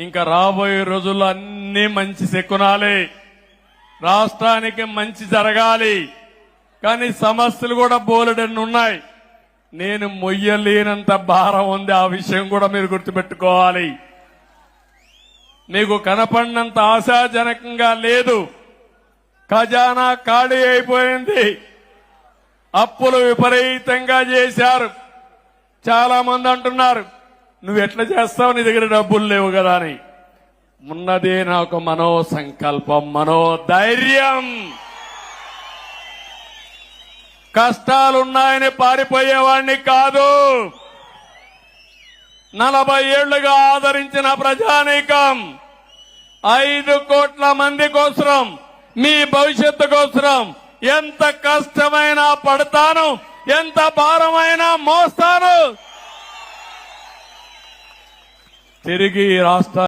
ఇంకా రాబోయే రోజుల్లో అన్ని మంచి శకునాలే, రాష్ట్రానికి మంచి జరగాలి. కానీ సమస్యలు కూడా బోలెడన్ని ఉన్నాయి. నేను మొయ్యలేనంత భారం ఉంది, ఆ విషయం కూడా మీరు గుర్తుపెట్టుకోవాలి. మీకు కనపడినంత ఆశాజనకంగా లేదు. ఖజానా ఖాళీ అయిపోయింది, అప్పులు విపరీతంగా చేశారు. చాలా మంది అంటున్నారు, నువ్వు ఎట్లా చేస్తావు, నీ దగ్గర డబ్బులు లేవు కదా అని. ఉన్నదే నాకు మనో సంకల్పం, మనోధైర్యం. కష్టాలున్నాయని పారిపోయేవాణ్ణి కాదు. 40 ఏళ్లుగా ఆదరించిన ప్రజానీకం 5 కోట్ల మంది కోసం, మీ భవిష్యత్తు కోసం ఎంత కష్టమైనా పడతాను, ఎంత భారమైనా మోస్తాను. తిరిగి రాష్ట్ర